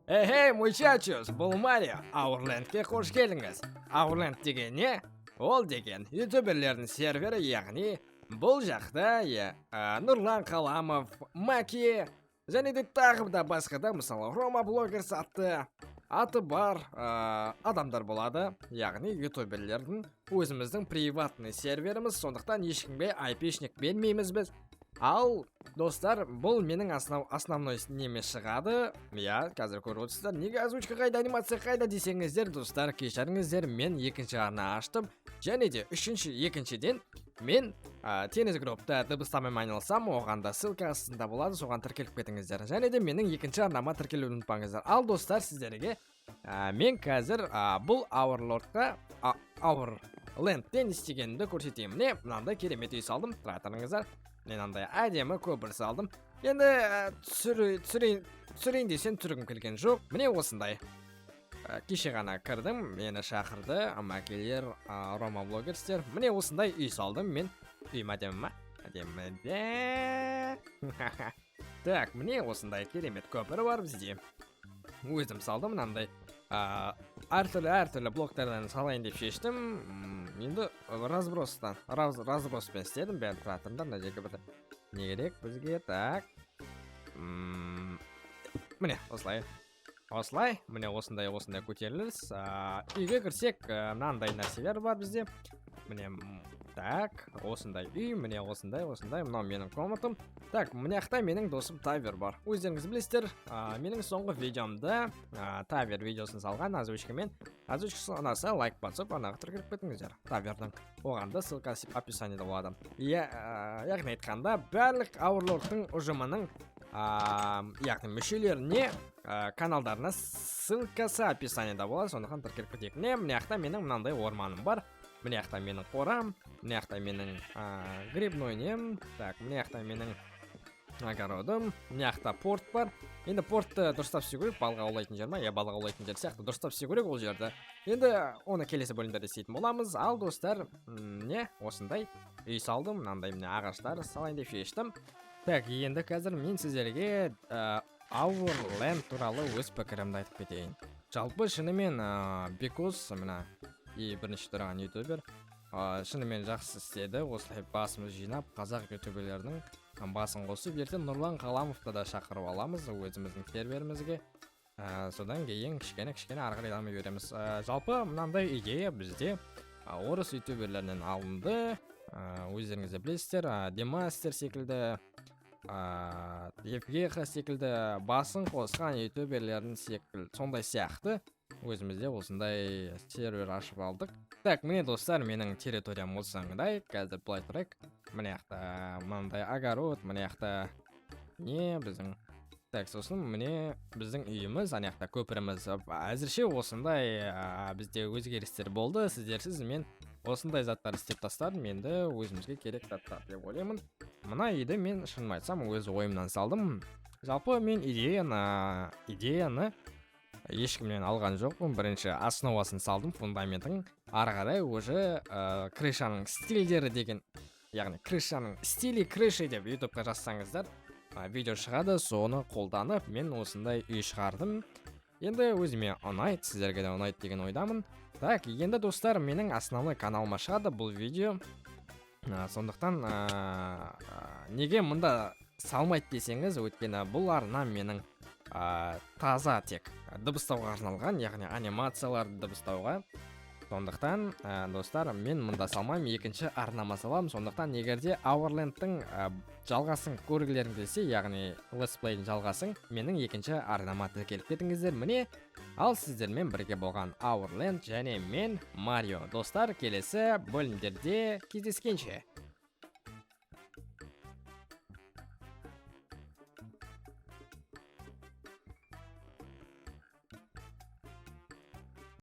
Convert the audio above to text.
Эй, muchachos, бұл Марио. Аурлендке қош келдіңіз. Аурленд деген не? Ол деген ютуберлердің сервері, яғни бұл жақта Нұрлан Қаламов, Маки, және де тағы да басқа да, мысалы, Рома Блогерс аты бар адамдар болады, яғни ютуберлердің өзіміздің приватный серверіміз, сондықтан ешкімге IP-шник бермейміз біз. Ал достар, бұл менің основной неме шығады. Қазір көріп отырсыздар. Неге озвучка қайда, анимация қайда десеңіздер, достар, кешіріңіздер, мен екінші арна аштым. Және де екіншіден мен теннис группта дыбыстармен айналысам, оған да ссылка астында болады, соған тіркеліп кетіңіздер. Және де менің екінші арнама тіркелуді ұмытпаңыздар. Ал достар, сіздерге мен қазір бұл Аурлендте не істегенімді көрсетейін. Міне, мынандай керемет үй салдым. Тұра тұрыңыздар. Мен андай әдемі көпір салдым. Енді түсірейін десем түргім келген жоқ. Міне осындай. Кеше ғана кірдім, мені шақырды Макилер, Рома Блогерстер. Міне осындай үй салдым мен. Үйім әдемі ма? Әдемі де. Так, міне осындай керемет көпір бар бізде. Өзім салдым мынандай. Әртүрлі блоктардан салайын деп шештім. Енді разброспен істедім. Бәрін тұратырымдар, мына жерге бір не керек бізге. Так. Міне осылай. Міне осындай көтеріліс. Үйге кірсек, мынандай нәрселер бар бізде. Міне так, осындай үй, міне осындай, мынау менің комнатым. Так, міне ақта менің досым Тавер бар. Өздеріңіз білесіздер, менің соңғы видеомда Тавер видеосын салған озвучкамен. Озвучкасы ұнаса лайк басып, анаға тіркеліп кетіңіздер. Тавердің. Оған да ссылка описаниеда болады. Яғни айтқанда, барлық Аурлордтың ұжымының яғни мүшелеріне каналдарына ссылкасы описаниеда болады, сондықтан тіркеліп кетейік. Міне ақта менің мынандай орманым бар. Міне ақта менің қорам, міне ақта менің грибной нем, так, міне ақта менің огородым, міне ақта порт бар. Енді портты дұрыстап істеу керек, балға аулайтын жер ма? Балға аулайтын жер сияқты дұрыстап істеу керек ол жерді. Енді оны келесі бөлімдерде істейтін боламыз. Ал достар, не осындай үй салдым, мынандай міне ағаштар салайын деп шештім. Так, енді қазір мен сіздерге Аурланд туралы өз пікірімді айтып кетейін. Жалпы шынымен Бекос мына бірінші тұрған ютубер шынымен жақсы істеді. Осылай басымыз жинап, қазақ ютуберлердің басын қосып, ертең Нұрлан Қаламовты да шақырып аламыз өзіміздің серверімізге. Содан кейін кішкене ары қарай дамай береміз. Жалпы мынандай идея бізде орыс ютуберлерінен алынды. Өздеріңіз де білесіздер, Демастер секілді, Евгеха секілді басын қосқан ютуберлердің сондай сияқты өзімізде осындай сервер ашып алдық. Так, міне достар, менің территориям осындай. Қазір былай тұрайық. Міне ақта мынандай огород, міне ақта не біздің. Так, сосын міне біздің үйіміз, ана жақта көпіріміз. Әзірше осындай бізде өзгерістер болды. Сіздерсіз мен осындай заттар істеп тастадым. Енді өзімізге керек заттар деп ойлаймын. Мына үйді мен шынын айтсам өз ойымнан салдым. Жалпы мен идеяны ешкімнен алған жоқпын. Бірінші основасын салдым, фундаментін. Ары қарай уже крышаның стильдері деген, яғни крышаның стили крыши деп ютубқа жазсаңыздар, видео шығады, соны қолданып мен осындай үй шығардым. Енді өзіме ұнайды, сіздерге де ұнайды деген ойдамын. Так, енді достар, менің основной каналыма шығады бұл видео. Сондықтан неге мұнда салмайды десеңіз, өйткені бұл арна менің таза тек дыбыстауға арналған, яғни анимацияларды дыбыстауға. Сондықтан, достар, мен мұнда салмаймын, екінші арнама салам. Сондықтан, егерде Аурлендтің жалғасын көргілерің келсе, яғни летсплейдің жалғасын, менің екінші арнама тіркеліп кетіңіздер. Міне, ал сіздермен бірге болған Аурленд және мен Марио. Достар, келесі бөлімдерде кездескенше.